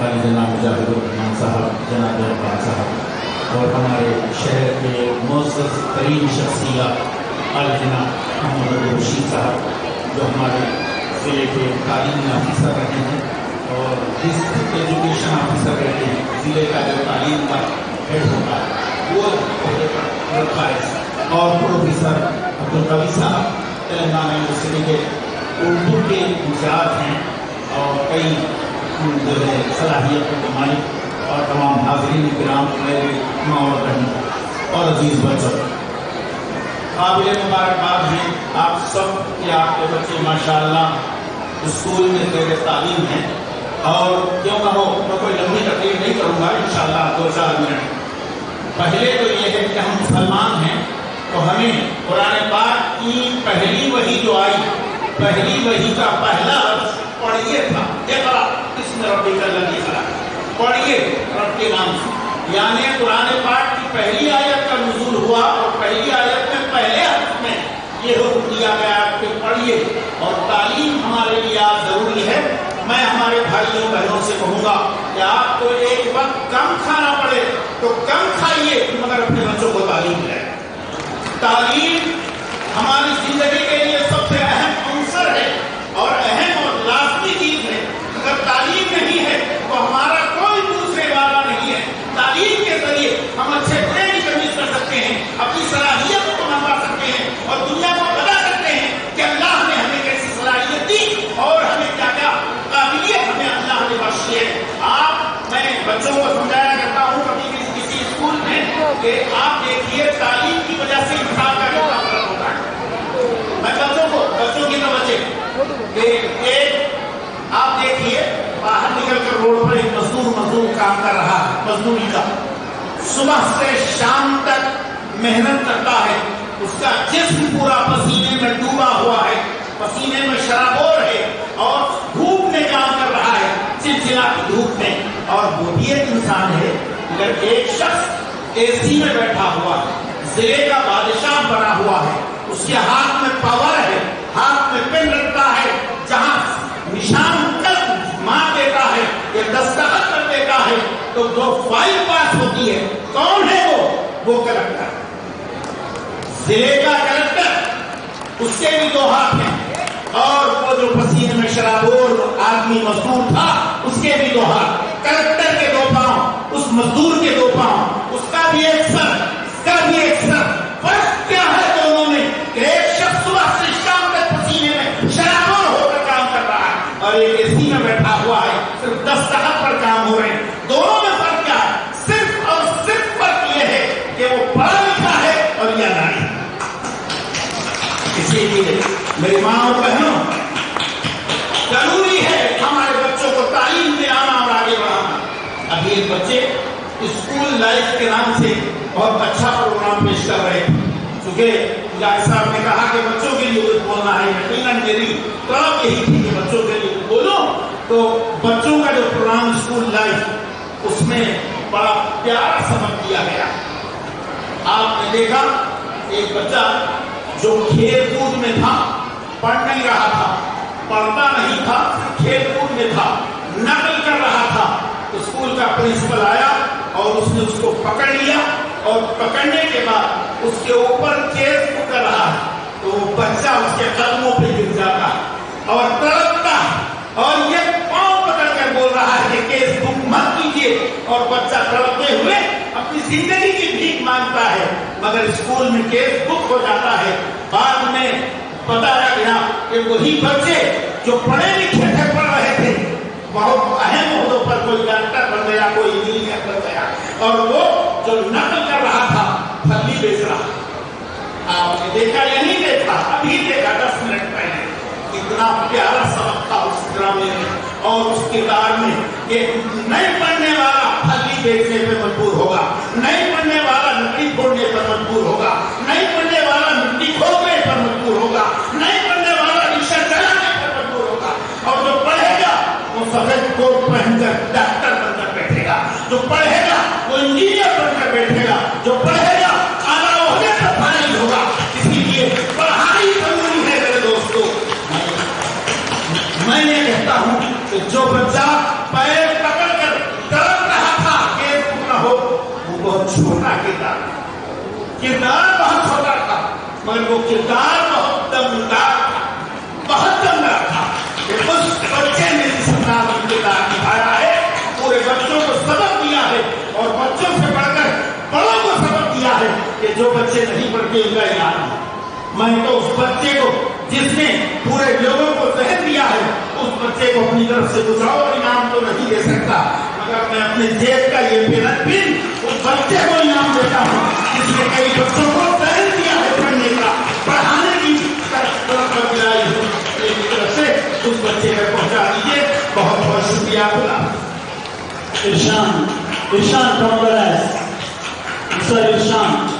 काली जनाब मुजाहिदुर्रहमान साहब, जनाब अब्बास साहब और हमारे शहर के मुअज़्ज़ज़ तरीन शख्सियत आल-जना मोहम्मद रशीद साहब जो हमारे ज़िले के तालीमी ऑफिसर रहे हैं और डिस्ट्रिक्ट एजुकेशन ऑफिसर रहे हैं। ज़िले का जो तालीम का हेड होता है वो रखा है। और प्रोफेसर अब्दुल कवी साहब तेलंगाना यूनिवर्सिटी के उर्दू के इंचार्ज हैं और कई जो है सलाहियतों के मालिक और तमाम हाज़रीन किराम, मेरे माँ और बहन और अजीज़ बच्चों, काबिल मुबारकबाद हैं आप सब कि आपके बच्चे माशाअल्लाह स्कूल में ज़ेर तालीम हैं। और क्यों ना हो, मैं कोई लंबी तकरीर नहीं करूँगा, इंशाअल्लाह 2-4 मिनट। पहले तो ये है कि हम मुसलमान हैं तो हमें कुरान पाक की पहली वही जो आई, पहली वही का पहला लफ्ज़ पढ़िए था, इक़रा बिस्मि रब्बिकल लज़ी खलक़, पढ़िए रब के नाम से। यानी कुरान पाक की पहली आयत का नुज़ूल हुआ और पहली आयत में पहले हर्फ में ये हुक्म दिया गया कि पढ़िए। और तालीम हमारे लिए आज ज़रूरी है। मैं हमारे भाइयों बहनों से कहूँगा कि आपको एक वक्त कम खाना पड़े तो कम खाइए, मगर अपने बच्चों को तालीम दिलाएं। तालीम हमारी जिंदगी के लिए सबसे अहम अंसर है और अहम और लाजमी चीज है। अगर तालीम नहीं है तो हमारा कोई दूसरे वाला नहीं है। तालीम के जरिए हम अच्छे ट्रेनिंग कर सकते हैं, अपनी सलाहियत को मनवा सकते हैं और दुनिया को बता सकते हैं कि अल्लाह ने हमें कैसी सलाहियत दी और हमें क्या क्या काबिलियत हमें अल्लाह ने बख्शी है। मैं बच्चों को समझाया करता हूँ कभी किसी स्कूल में कि आप देखिए तालीम की वजह से इंसान का कितना फर्क होता है। मैं बच्चों की तवज्जो आप देखिए बाहर निकलकर रोड पर एक मजदूर काम कर रहा है, मजदूरी का सुबह से शाम तक मेहनत करता है, उसका जिस्म पूरा पसीने में डूबा हुआ है, पसीने में शराबोर है और धूप में काम कर रहा है, चिलचिलाती धूप में। और वो भी एक इंसान है। अगर एक शख्स एसी में बैठा हुआ है, जिले का बादशाह बना हुआ है, उसके हाथ में पावर है, हाथ में पेन रखता है, जहां निशान कर मार देता है या दस्तखत कर देता है तो जो फाइल पास होती है, कौन है वो कलेक्टर, जिले का कलेक्टर, उसके भी 2 हाथ हैं। और वो जो पसीने में शराबोर आदमी मजदूर था, उसके भी 2 हाथ, कलेक्टर के 2 पांव, उस मजदूर के 2 पांव, उसका भी एक सर, इसका भी एक सर। फर्क क्या है दोनों में? एक शख्स सुबह से शाम तक पसीने में शराबोर होकर काम कर रहा है और एक एसी में बैठा हुआ है, सिर्फ दस्तखत पर काम हो रहे हैं। दोनों में फर्क क्या है? सिर्फ और सिर्फ फर्क यह है कि वो पढ़ा लिखा है और या नहीं। इसीलिए मेरी माँ और बहनों, जरूरी है हमारे बच्चों को तालीम दिलाना और आगे बढ़ाना। अभी एक बच्चे स्कूल लाइफ के नाम से बहुत अच्छा प्रोग्राम पेश कर रहे हैं, क्योंकि जाहिर साहब ने कहा कि बच्चों के लिए कुछ बोलना है। यकीनन मेरी तलब यही थी कि बच्चों के लिए बोलो। तो बच्चों का जो प्रोग्राम स्कूल लाइफ, उसमें बड़ा प्यारा सबक दिया गया। आपने देखा एक बच्चा जो खेल कूद में था, पढ़ नहीं रहा था, पढ़ता नहीं था, खेल कूद में था, नकल कर रहा था। तो स्कूल का प्रिंसिपल आया और उसने उसको पकड़ लिया और पकड़ने के बाद उसके ऊपर केस कर रहा है। तो वो बच्चा उसके कदमों पे गिर जाता है और तड़पता है और ये पांव पकड़कर बोल रहा है कि केस बुक मत कीजिए। और बच्चा तड़पते हुए अपनी जिंदगी की भीख मांगता है, मगर स्कूल में केस बुक हो जाता है। बाद में बताया गया कि वही बच्चे जो पढ़े लिखे थे, पढ़ रहे थे, बहुत अहम ओहदों पर, कोई डॉक्टर बन गया, कोई इंजीनियर बन गया, और वो जो नकल कर रहा था फली बेच रहा। आपने देखा या नहीं देखा? अभी देखा 10 मिनट पहले। कितना प्यारा सबक था उस ड्रामे में और उस किरदार में कि नहीं पढ़ने वाला फली बेचने पर मजबूर होगा, नहीं पढ़ने वाला लकड़ी फोड़ने पर मजबूर होगा, नहीं पढ़ने वाला मिट्टी खोदने पर मजबूर होगा, नहीं पढ़ने वाला रिक्शा चलाने पर मजबूर होगा। और जो पढ़ेगा वो सफेद कोट पहनकर डॉक्टर बनकर बैठेगा, जो पढ़ेगा वो इंजीनियर बनकर बैठेगा, जो पढ़ेगा आला ओहदे पर फाइल होगा। इसीलिए पढ़ाई जरूरी है मेरे दोस्तों। मैं ये कहता हूं कि जो बच्चा पैर पकड़कर کردار بہت چھوٹا تھا مگر وہ کردار بہت دمدار تھا، بہت دمدار تھا کہ اس بچے نے اس انداز میں کردار نبھایا ہے، پورے بچوں کو سبق دیا ہے اور بچوں سے بڑھ کر بڑوں کو سبق دیا ہے کہ جو بچے نہیں پڑھتے ان کا انعام ہے۔ میں تو اس بچے کو جس نے پورے لوگوں کو ذہن دیا ہے اس بچے کو اپنی طرف سے کچھ اور انعام تو نہیں دے سکتا، مگر میں اپنے جیب کا یہ پن اس بچے کو انعام دیتا ہوں جس نے کئی بچوں کو ذہن دیا ہے پڑھنے کا، پڑھانے کی طرف بجائی میری طرف سے اس بچے کو پہنچا دیجیے۔ بہت بہت شکریہ خدا۔ ارشان from the rest. Sir Irshad.